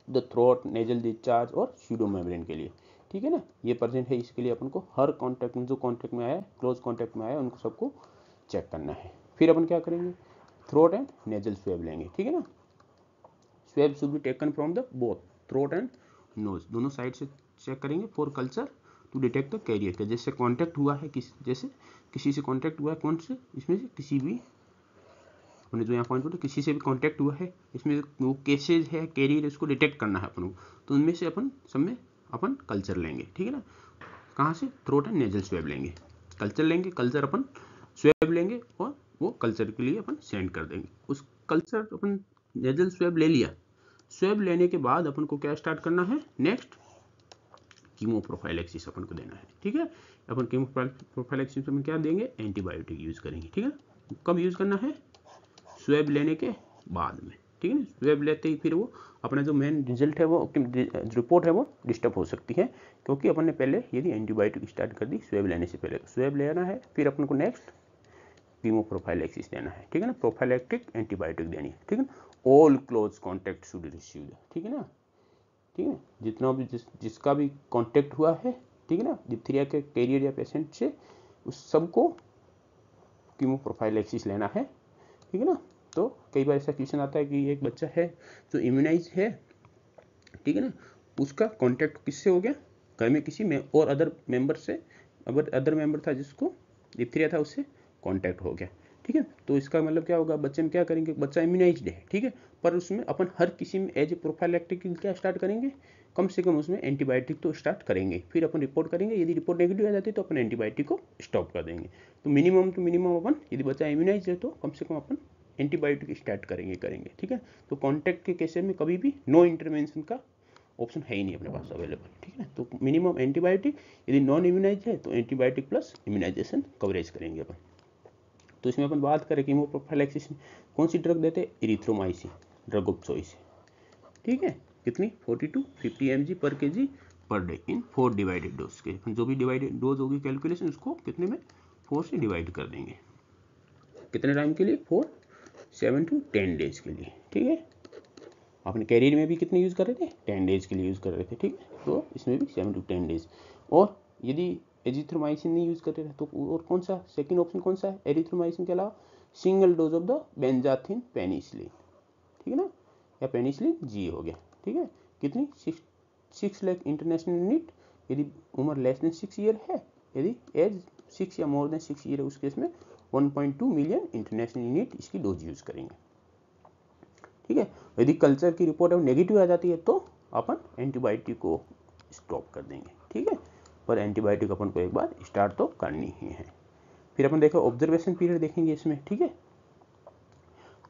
the throat nasal discharge और स्यूडो मेम्ब्रेन के लिए, ठीक है ना। ये प्रेजेंट है, इसके लिए अपन को हर कॉन्टैक्ट में जो कॉन्टैक्ट में आया क्लोज कॉन्टैक्ट में आया उनको सबको चेक करना है। फिर अपन क्या करेंगे, थ्रोट एंड नेजल स्वेब लेंगे, ठीक है ना। Swab should be taken from the both throat and nose, दोनों साइड से चेक करेंगे for culture to detect the carrier का। जैसे कांटेक्ट हुआ है जैसे किसी से कांटेक्ट हुआ है, कौन से, इसमें से किसी भी, अपने जो यहाँ पॉइंट पर किसी से भी कांटेक्ट हुआ है, इसमें वो केसेज है कैरियर, इसको डिटेक्ट करना है अपन को, तो उनमें से अपन सब में अपन कल्चर लेंगे, ठीक है ना। कहाँ से, थ्रोट एंड नेजल स्वेब लेंगे, कल्चर लेंगे, कल्चर अपन स्वेब लेंगे और वो कल्चर के लिए अपन सेंड कर देंगे। उस कल्चर अपन नेजल स्वेब ले लिया, स्वेब लेने के बाद अपन को क्या स्टार्ट करना है, नेक्स्ट कीमोप्रोफाइलेक्सिस अपन को देना है, ठीक है। अपन कीमोप्रोफाइलेक्सिस में क्या देंगे, एंटीबायोटिक यूज करेंगे, ठीक है। कब यूज करना है, स्वेब लेने के बाद में, ठीक है ना। स्वेब लेते ही फिर वो अपना जो मेन रिजल्ट है, वो रिपोर्ट है, वो डिस्टर्ब हो सकती है, क्योंकि अपन ने पहले यदि एंटीबायोटिक स्टार्ट कर दी स्वेब लेने से पहले। स्वेब लेना है, फिर अपन को नेक्स्ट कीमोप्रोफाइलेक्सिस देना है, ठीक है ना, प्रोफाइलेक्टिक एंटीबायोटिक देनी है, ठीक है ना। All close contact should receive, ठीक है ना, ठीक है। जितना भी जिसका भी कॉन्टैक्ट हुआ है, ठीक है ना, डिप्थीरिया के कैरियर या पेशेंट से, उस सबको कीमोप्रोफाइलेक्सिस लेना है, ठीक है ना। तो कई बार ऐसा क्वेश्चन आता है कि एक बच्चा है जो इम्यूनाइज है, ठीक है ना, उसका कांटेक्ट किससे हो गया, घर में किसी में और अदर मेंबर से, अदर मेंबर था जिसको डिप्थीरिया था, उससे कांटेक्ट हो गया, ठीक है। तो इसका मतलब क्या होगा, बच्चे में क्या करेंगे, बच्चा इम्यूनाइज्ड है, ठीक है, पर उसमें अपन हर किसी में एज ए प्रोफाइलैक्टिक क्या स्टार्ट करेंगे, कम से कम उसमें एंटीबायोटिक तो स्टार्ट करेंगे, फिर अपन रिपोर्ट करेंगे, यदि रिपोर्ट नेगेटिव आ जाती है तो अपन एंटीबायोटिक को स्टॉप कर देंगे। तो मिनिमम अपन, यदि बच्चा इम्यूनाइज है तो कम से कम अपन एंटीबायोटिक स्टार्ट करेंगे, ठीक है। तो कॉन्टैक्ट के केसेस में कभी भी नो इंटरवेंशन का ऑप्शन है ही नहीं अपने पास अवेलेबल, ठीक है। तो मिनिमम एंटीबायोटिक, यदि नॉन इम्यूनाइज है तो एंटीबायोटिक प्लस इम्यूनाइजेशन कवरेज करेंगे अपन। तो इसमें अपन बात करें कीमोप्रोफाइलेक्सिस में कौन सी ड्रग देते हैं, इरिथ्रोमाइसिन ड्रग ऑफ चॉइस है, ठीक है। कितनी, 40 to 50 mg पर kg per day in 4 divided dose के, जो भी डिवाइडेड डोज होगी कैलकुलेशन, उसको कितने में, 4 से डिवाइड कर देंगे। कितने टाइम के लिए, 7 to 10 डेज के लिए, ठीक है। आपने कैरियर में भी कितने यूज़ कर रहे थे, 10 डेज के लिए यूज़ कर रहे थे, ठीक है। तो इसमें भी 7 to 10 डेज। और यदि एजिथ्रोमाइसिन नहीं यूज़ कर रहे थे तो और कौन सा सेकंड ऑप्शन कौन सा है, एरिथ्रोमाइसिन के अलावा single dose of the benzathine penicillin, ठीक है ना, या पेनिसिलिन जी हो गया, ठीक है। कितनी, 6 लाख इंटरनेशनल यूनिट, यदि उम्र लेस देन 6 ईयर है, यदि एज 6 या मोर देन 6 ईयर है, उस केस में 1.2 मिलियन इंटरनेशनल यूनिट इसकी डोज यूज करेंगे, ठीक है। यदि कल्चर की रिपोर्ट नेगेटिव आ जाती है तो अपन एंटीबायोटिक को स्टॉप कर देंगे, ठीक है। पर एंटीबायोटिक अपन को एक बार स्टार्ट तो करनी ही है। फिर अपन देखो ऑब्जर्वेशन पीरियड देखेंगे इसमें, ठीक है।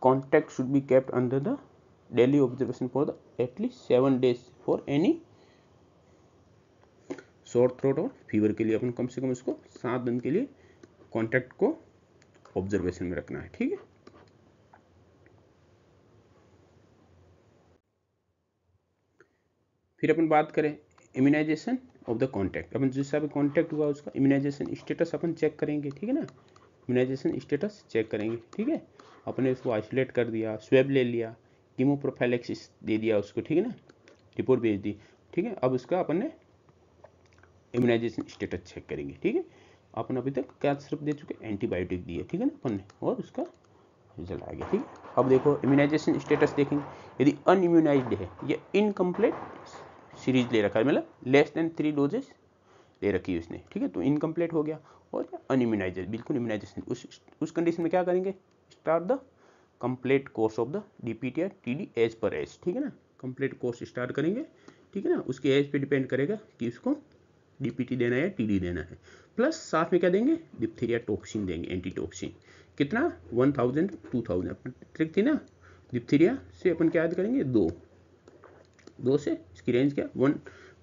Contact should be kept under the daily observation for the at least 7 days for any short throat और फीवर के लिए अपन कम से कम इसको 7 दिन के लिए कॉन्टैक्ट को ऑब्जर्वेशन में रखना है, ठीक है। फिर अपन बात करें इम्यूनाइजेशन ऑफ द कॉन्टैक्ट, अपन जिसका भी कॉन्टैक्ट हुआ उसका इम्यूनाइजेशन स्टेटस अपन चेक करेंगे, ठीक है ना। इम्यूनाइजेशन स्टेटस चेक करेंगे, ठीक है। अपने उसको आइसोलेट कर दिया, स्वेब ले लिया, कीमोप्रोफाइलेक्सिस दे दिया उसको, ठीक है ना, रिपोर्ट भेज दी, ठीक है। अब उसका अपन ने इम्यूनाइजेशन स्टेटस चेक करेंगे, ठीक है। अपन अभी तक क्या सिर्फ दे चुके, एंटीबायोटिक दिए, ठीक है ना अपन ने, और उसका रिजल्ट आ गया, ठीक है। अब देखो इम्यूनाइजेशन स्टेटस देखेंगे, यदि अनइम्यूनाइज्ड है या इनकम्प्लीट सीरीज ले रखा है, मतलब लेस देन 3 डोजेस ले रखी है उसने, ठीक है, तो इनकम्प्लीट हो गया। और अनइम्यूनाइज्ड, बिल्कुल इम्यूनाइजेशन, उस कंडीशन में क्या करेंगे, start the complete course of the DPT या टीडी एज पर एज, ठीक है ना। कंप्लीट कोर्स स्टार्ट करेंगे, ठीक है ना, उसके एज पे डिपेंड करेगा कि उसको डीपीटी देना है या टीडी देना है। प्लस साथ में क्या देंगे, डिप्थीरिया टॉक्सिन देंगे, एंटी टॉक्सिन, कितना, 1000 2000 अपन ट्रिक थी ना, डिप्थीरिया से अपन क्या याद करेंगे, 2 से इसकी रेंज क्या,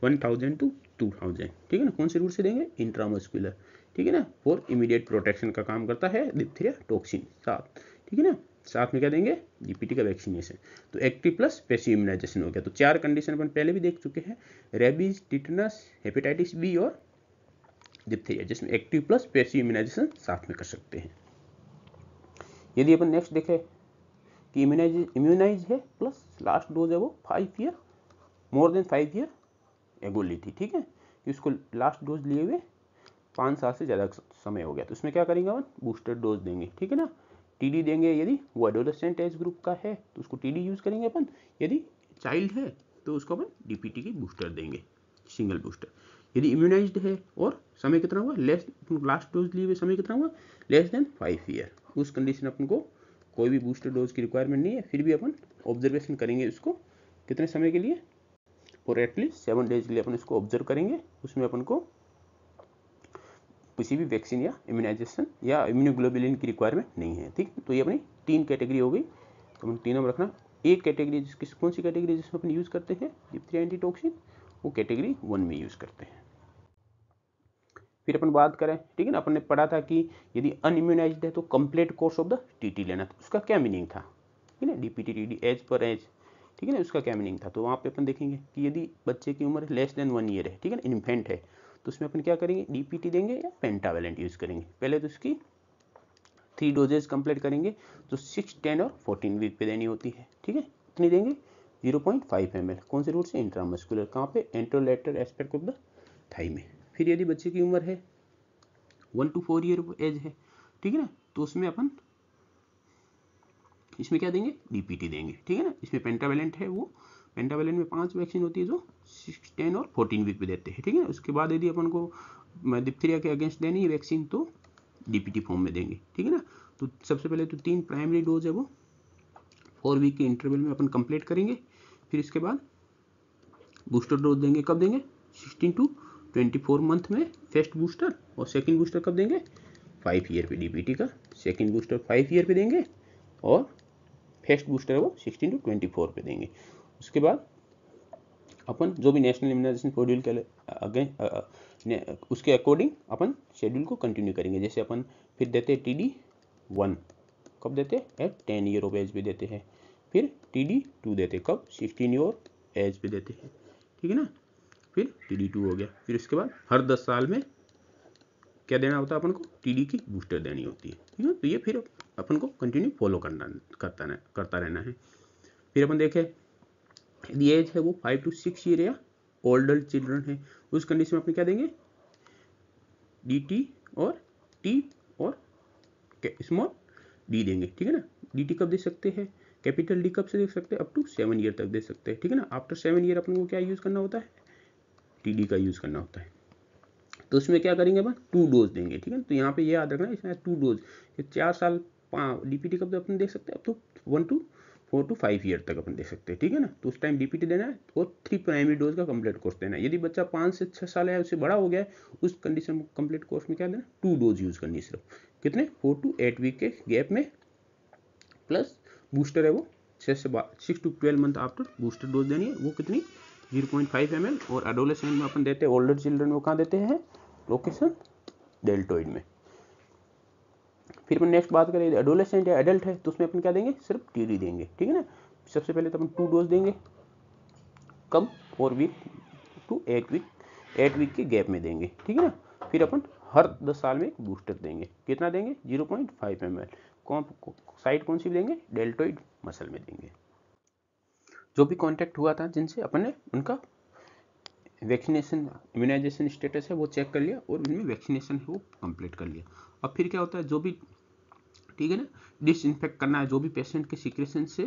1000 to 2000, ठीक है ना। कौन से रूट से देंगे, इंट्रामस्कुलर, ठीक है ना, फॉर इमीडिएट प्रोटेक्शन का काम करता है डिप्थीरिया टॉक्सिन, साथ, ठीक है ना। साथ में क्या देंगे, डीपीटी का वैक्सीनेशन। तो एक्टिव प्लस पैसिव इम्यूनाइजेशन हो गया। तो 4 कंडीशन अपन पहले भी देख चुके हैं, रेबीज, टिटनस, हेपेटाइटिस बी और डिप्थीरिया, जिसमें एक्टिव प्लस पैसिव इम्यूनाइजेशन साथ में कर सकते हैं। यदि अपन नेक्स्ट देखें कि इम्यूनाइज है प्लस लास्ट डोज है वो 5 year, more than 5 year ago ली थी, ठीक है, कि उसको लास्ट डोज लिए हुए 5 साल से ज़्यादा समय हो गया, तो उसमें क्या करेंगे अपन, बूस्टर डोज देंगे, ठीक है ना। टीडी देंगे यदि वो एडोलेसेंट एज ग्रुप का है तो उसको टीडी यूज करेंगे अपन, यदि चाइल्ड है तो उसको अपन डीपीटी की बूस्टर देंगे, सिंगल बूस्टर। यदि इम्यूनाइज्ड है और समय कितना हुआ, लास्ट डोज लिए हुए समय कितना हुआ, लेस देन 5 ईयर, उस कंडीशन अपन को कोई भी बूस्टर डोज की रिक्वायरमेंट नहीं है, फिर भी अपन ऑब्जर्वेशन करेंगे उसको कितने समय के लिए, और एटलीस्ट 7 डेज के लिए अपन इसको ऑब्जर्व करेंगे। उसमें अपन को किसी भी वैक्सीन या इम्यूनाइजेशन या इम्यूनोग्लोबुलिन की रिक्वायरमेंट नहीं है, ठीक। तो ये अपनी 3 कैटेगरी हो गई, तो अपन तीनों में रखना। एक कैटेगरी जिसकी कौन सी कैटेगरी जिसमें अपन यूज करते हैं डिप्थीरिया एंटीटॉक्सिन, वो कैटेगरी 1 में यूज करते हैं। फिर अपन बात करें, ठीक है ना, अपन ने पढ़ा था कि यदि अनइम्यूनाइज्ड है तो complete course of the TT लेना था, उसका क्या मीनिंग था, ठीक है ना, डीपीटी टीडी एज पर एज, ठीक है ना, उसका क्या मीनिंग था। तो वहाँ पे अपन देखेंगे कि यदि बच्चे की उम्र लेस देन 1 ईयर है, ठीक है ना, इन्फेंट है, तो उसमें अपन क्या करेंगे, डीपीटी देंगे या पेंटावेलेंट यूज करेंगे। पहले तो उसकी 3 डोजेज कंप्लीट करेंगे, तो 6, 10 और 14 वीक पे देनी होती है, ठीक है। कितनी देंगे, 0.5 ml, कौन से रूट से, इंट्रामस्कुलर, कहाँ पे, anterolateral aspect of the thigh में। फिर यदि बच्चे की उम्र है 1 to 4 ईयर एज है, ठीक है ना, तो उसमें अपन इसमें क्या देंगे, डीपीटी देंगे, ठीक है ना। इसमें पेंटावेलेंट है, वो पेंटावेलेंट में 5 वैक्सीन होती है जो 6, 10 और 14 वीक पे देते हैं, ठीक है ना। उसके बाद यदि अपन को डिप्थीरिया के अगेंस्ट देनी है वैक्सीन तो डीपीटी फॉर्म में देंगे, ठीक है ना। तो सबसे पहले तो 3 प्राइमरी डोज है वो 4 वीक के इंटरवल में अपन कंप्लीट करेंगे। फिर इसके बाद बूस्टर डोज देंगे, कब देंगे, 16 to 24 मंथ में फर्स्ट बूस्टर, और सेकंड बूस्टर कब देंगे, 5 ईयर पे डीपीटी का सेकंड बूस्टर 5 ईयर पे देंगे, और फर्स्ट बूस्टर है वो 16 to 24 पे देंगे। उसके बाद अपन जो भी नेशनल इम्यूनाइजेशन शेड्यूल के उसके अकॉर्डिंग अपन शेड्यूल को कंटिन्यू करेंगे। जैसे अपन फिर देते हैं टीडी 1, कब देते हैं, एट 10 ईयर ऑफ एज पे देते हैं। फिर टीडी 2 देते हैं, कब, 16 ईयर एज पे देते हैं, ठीक है ना। फिर टीडी 2 हो गया। फिर उसके बाद हर 10 साल में क्या देना होता है अपन को, टीडी की बूस्टर देनी होती है, ठीक है। तो ये फिर अपन को कंटिन्यू फॉलो करता रहना है। फिर अपन देखें यदि एज है वो 5 to 6 ईयर या ओल्डर चिल्ड्रन है, उस कंडीशन में अपन क्या देंगे, डी और टी और स्मॉल डी देंगे, ठीक है ना। डी कब दे सकते हैं, कैपिटल डी कब से दे सकते हैं, अप टू 7 ईयर तक दे सकते हैं, ठीक है ना। आफ्टर 7 ईयर अपन को क्या यूज करना होता है, टीडी का यूज करना होता है। तो उसमें क्या करेंगे अपन, 2 डोज देंगे, ठीक है। तो यहाँ पे ये याद रखना इसमें 2 डोज, 4 साल डीपीटी कब अपन दे सकते हैं, अब तो 1 to 4 to 5 ईयर तक अपन दे सकते हैं, ठीक है ना। तो उस टाइम डीपीटी देना है और 3 प्राइमरी डोज का कंप्लीट कोर्स देना है। यदि बच्चा 5 से 6 साल है, उससे बड़ा हो गया है, उस कंडीशन में कंप्लीट कोर्स में क्या देना, 2 डोज यूज करनी है सिर्फ, कितने, 4 to 8 वीक के गैप में, प्लस बूस्टर है वो 6 to 12 month after booster dose देनी है, वो कितनी, 0.5 ml। और एडोलेसेंट में अपन देते हैं, ओल्डर चिल्ड्रन में कहाँ देते हैं, लोकेशन डेल्टोइड में। फिर अपन नेक्स्ट बात करें एडोलेसेंट या एडल्ट है तो उसमें अपन क्या देंगे, सिर्फ टीडी देंगे, ठीक है ना। सबसे पहले तो अपन 2 डोज देंगे, कब, 4 वीक to 8 वीक के गैप में देंगे, ठीक है ना। फिर अपन हर 10 साल में एक बूस्टर देंगे, कितना देंगे, 0.5 ml। साइड कौन सी देंगे, डेल्टोइड मसल में देंगे। जो भी कॉन्टैक्ट हुआ था जिनसे अपन ने उनका वैक्सीनेशन इम्यूनाइजेशन स्टेटस है वो चेक कर लिया, और उनमें वैक्सीनेशन है वो कंप्लीट कर लिया। अब फिर क्या होता है, जो भी, ठीक है ना, डिसइंफेक्ट करना है जो भी पेशेंट के सीक्रेशन से,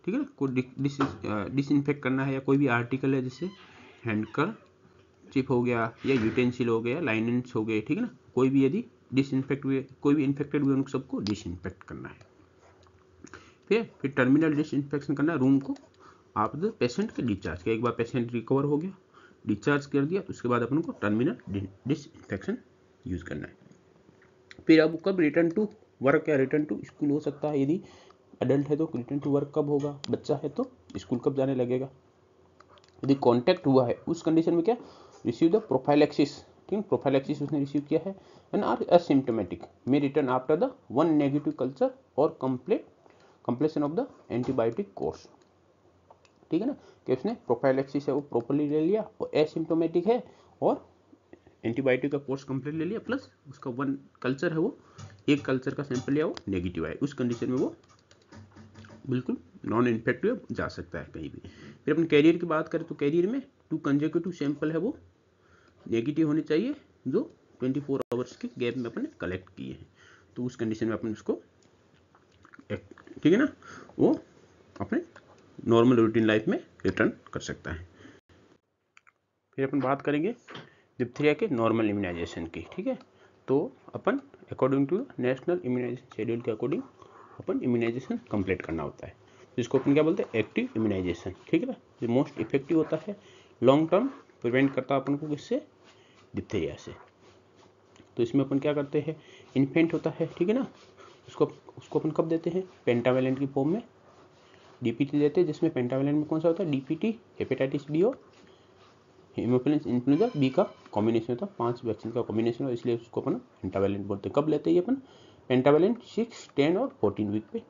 ठीक है ना, को डिसइंफेक्ट करना है, या कोई भी आर्टिकल है जैसे हैंडकर चिप हो गया या यूटेंसिल हो गया, लाइनेंस हो गए, ठीक है ना, कोई भी यदि डिसइंफेक्ट हुए, कोई भी इन्फेक्टेड हुए, उन सबको डिसइंफेक्ट करना है। फिर टर्मिनल डिसइंफेक्शन करना है रूम को आप द पेशेंट के डिस्चार्ज के, एक बार पेशेंट रिकवर हो गया, डिस्चार्ज कर दिया, उसके बाद अपन को टर्मिनल डिसइंफेक्शन यूज करना है। फिर अब कब रिटर्न टू वर्क या रिटर्न टू स्कूल हो सकता है, यदि अडल्ट है तो रिटर्न टू वर्क कब होगा, बच्चा है तो स्कूल कब जाने लगेगा। यदि कॉन्टैक्ट हुआ है उस कंडीशन में क्या, रिसीव द प्रोफाइलैक्सिस, ठीक है, प्रोफाइलैक्सिस उसने रिसीव किया है, एंड आर एसिम्प्टोमेटिक में return after the 1 negative culture और completion of the antibiotic course, ठीक है ना, कि उसने प्रोफाइलैक्सिस है वो प्रॉपर्ली ले लिया, और एसिम्प्टोमेटिक है और एंटीबायोटिक का कोर्स कंप्लीट ले लिया, प्लस उसका 1 कल्चर है वो, एक कल्चर का सैंपल लिया वो नेगेटिव आया, उस कंडीशन में वो बिल्कुल नॉन इन्फेक्टिव जा सकता है कहीं भी। फिर अपन कैरियर की बात करें तो कैरियर में 2 कंसेक्यूटिव सैंपल है वो नेगेटिव होने चाहिए, जो 24 आवर्स के गैप में अपन कलेक्ट किए हैं, तो उस कंडीशन में अपन उसको ठीक है ना, वो अपने नॉर्मल रूटीन लाइफ में रिटर्न कर सकता है। फिर अपन बात करेंगे डिप्थीरिया के नॉर्मल इम्यूनाइजेशन की। ठीक है, तो अपन according to national immunisation schedule के अकॉर्डिंग अपन इम्यूनाइजेशन कंप्लीट करना होता है, जिसको अपन क्या बोलते हैं, एक्टिव इम्यूनाइजेशन। ठीक है ना, जो मोस्ट इफेक्टिव होता है, लॉन्ग टर्म प्रिवेंट करता है अपन को किससे, डिप्थीरिया से। तो इसमें अपन क्या करते हैं, इन्फेंट होता है, ठीक है ना, उसको अपन कब देते हैं, पेंटावेलेंट की फॉर्म में डीपीटी देते हैं, जिसमें पेंटावेलेंट में कौन सा होता है, डीपीटी, हेपेटाइटिस बी और हीमोफिलस इन्फ्लुएंजा बी का कॉम्बिनेशन होता है, 5 वैक्सीन का कॉम्बिनेशन हो, इसलिए उसको अपन पेंटावेलेंट बोलते हैं। कब लेते हैं ये अपन, पेंटावेलेंट 6, 10 और 14 वीक पे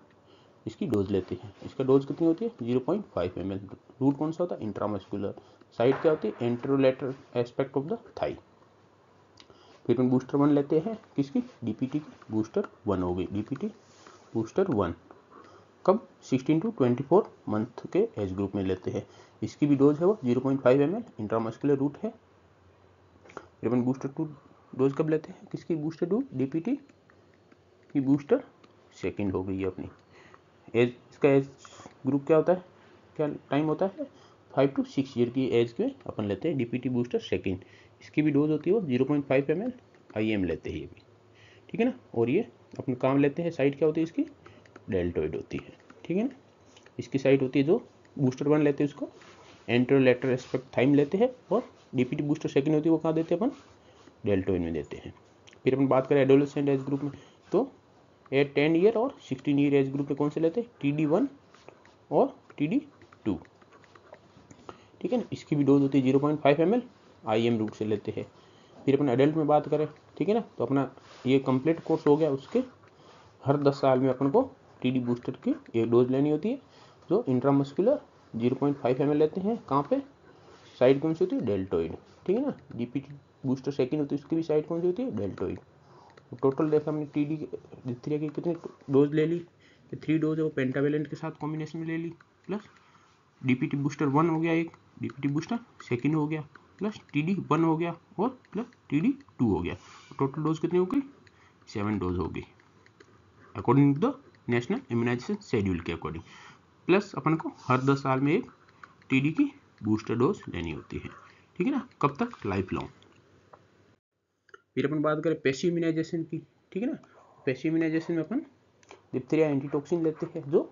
इसकी डोज लेते हैं। इसका डोज कितनी होती है, 0.5 ml। रूट कौन सा होता है, इंट्रामस्कुलर। साइड क्या होती है, anterolateral aspect of the thigh. फिर अपन बूस्टर 1 लेते हैं, किसकी, डीपीटी की बूस्टर 1 हो गई, डीपीटी बूस्टर 1। कब, 16 to 24 मंथ के एज ग्रुप में लेते हैं। इसकी भी डोज है वो 0.5 ml, इंट्रामस्कुलर रूट है। फिर अपन बूस्टर 2 डोज कब लेते हैं, किसकी, बूस्टर 2, डीपीटी की बूस्टर सेकेंड हो गई है अपनी। एज, इसका एज ग्रुप क्या होता है, क्या टाइम होता है, 5 to 6 ईयर की एज में अपन लेते हैं डीपीटी बूस्टर सेकेंड। इसकी भी डोज होती है वो 0.5 ml IM लेते हैं ये भी। ठीक है ना, और ये अपन काम लेते हैं, साइड क्या होती है इसकी, डेल्टोइड होती है। ठीक है ना, इसकी साइड होती है जो बूस्टर 1 लेते हैं उसको एंटेरोलेटरल एस्पेक्ट थाइम लेते हैं, और डीपीटी बूस्टर सेकेंड होती है वो कहाँ देते हैं अपन, डेल्टोइड में देते हैं। फिर अपन बात करें एडोलेसेंट एज ग्रुप में, तो 10 ईयर और 16 ईयर एज ग्रुप में कौन से लेते हैं, TD1 और TD2। ठीक है ना, इसकी भी डोज होती है 0.5 ml IM रूट से लेते हैं। फिर अपन एडल्ट में बात करें, ठीक है ना, तो अपना ये कंप्लीट कोर्स हो गया, उसके हर 10 साल में अपन को TD बूस्टर की एक डोज लेनी होती है, जो इंट्रामस्कुलर 0.5 ml लेते हैं। कहाँ पे, साइड कौन सी होती है, डेल्टोइड। ठीक है ना, डीपीटी बूस्टर सेकेंड होती है, उसकी भी साइड कौन सी होती है, डेल्टोइड। तो टोटल देखा हमने TD डिप्थीरिया की कितनी डोज ले ली, 3 डोज है वो पेंटावेलेंट के साथ कॉम्बिनेशन में ले ली, प्लस डीपीटी बूस्टर 1 हो गया, एक डीपीटी बूस्टर सेकेंड हो गया, प्लस TD1 हो गया, और प्लस TD2 हो गया। टोटल डोज कितनी हो गई, 7 डोज हो गई according to the national immunisation schedule के अकॉर्डिंग। प्लस अपन को हर 10 साल में एक TD की बूस्टर डोज लेनी होती है। ठीक है ना, कब तक, लाइफ लॉन्ग। फिर अपन बात करें पैसिव इम्यूनाइजेशन की। ठीक है ना, पैसिव इम्यूनाइजेशन में अपन डिप्थीरिया एंटीटॉक्सिन लेते हैं, जो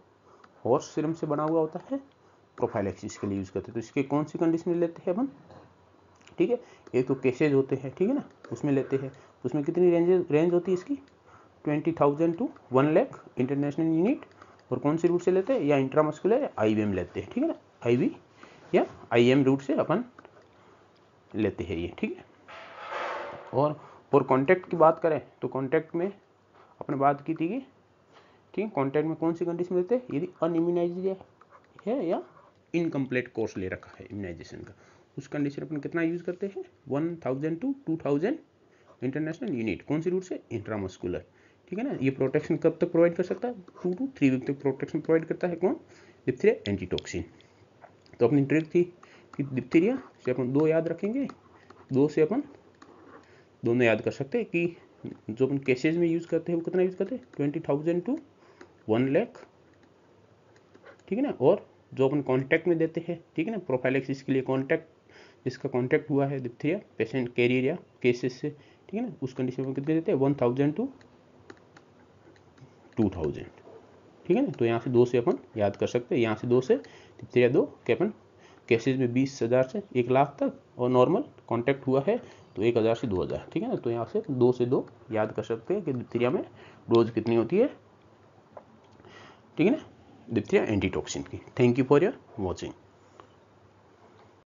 हॉर्स सीरम से बना हुआ होता है, प्रोफाइलैक्सिस के लिए यूज करते हैं। तो इसके कौन सी कंडीशन में लेते हैं अपन, ठीक है, एक तो केसेज होते हैं, ठीक है ना, उसमें लेते हैं। उसमें कितनी रेंज होती है इसकी, 20,000 to 1 लाख इंटरनेशनल यूनिट। और कौन सी रूट से लेते हैं, या इंट्रामस्कुलर या IVM लेते हैं। ठीक है ना, IV या IM रूट से अपन लेते हैं ये। ठीक है, और कॉन्टैक्ट की बात करें तो कॉन्टैक्ट में अपने बात की थी कि, ठीक है, कॉन्टैक्ट में कौन सी कंडीशन लेते हैं, यदि अनइम्यूनाइज्ड है या इनकम्प्लीट कोर्स ले रखा है इम्यूनाइजेशन का, उस कंडीशन अपन कितना यूज़ करते हैं, 1000 to 2000 इंटरनेशनल यूनिट। कौन सी रूट से, इंट्रामस्कुलर। ठीक है ना, ये प्रोटेक्शन कब तक प्रोवाइड कर सकता है, 2 to 3 वीक तक प्रोटेक्शन प्रोवाइड करता है कौन, डिप्थीरिया एंटीटॉक्सिन। तो अपनी ट्रिक थी कि डिप्थीरिया से अपन 2 याद रखेंगे, 2 से अपन दोनों याद कर सकते हैं कि जो अपन केसेज में यूज़ करते हैं वो कितना यूज़ करते हैं, 20,000 to 1 लाख। ठीक है ना, और जो अपन कॉन्टैक्ट में देते हैं, ठीक है ना, प्रोफाइलैक्सिस के लिए कॉन्टैक्ट, जिसका कॉन्टैक्ट हुआ है डिप्थीरिया पेशेंट कैरियर या केसेस से, ठीक है ना, उस कंडीशन में कितने देते हैं, 1000 to 2000। ठीक है ना, तो यहाँ से 2 से अपन याद कर सकते हैं, यहाँ से 2 से डिप्थीरिया 2 के अपन केसेज में 20,000 से 1 लाख तक, और नॉर्मल कॉन्टैक्ट हुआ है तो 1000 से 2000। ठीक है ना, तो यहाँ से 2 से 2 याद कर सकते हैं कि डिप्थीरिया में डोज कितनी होती है। ठीक है ना, डिप्थीरिया एंटीटॉक्सिन की। Thank you for your watching.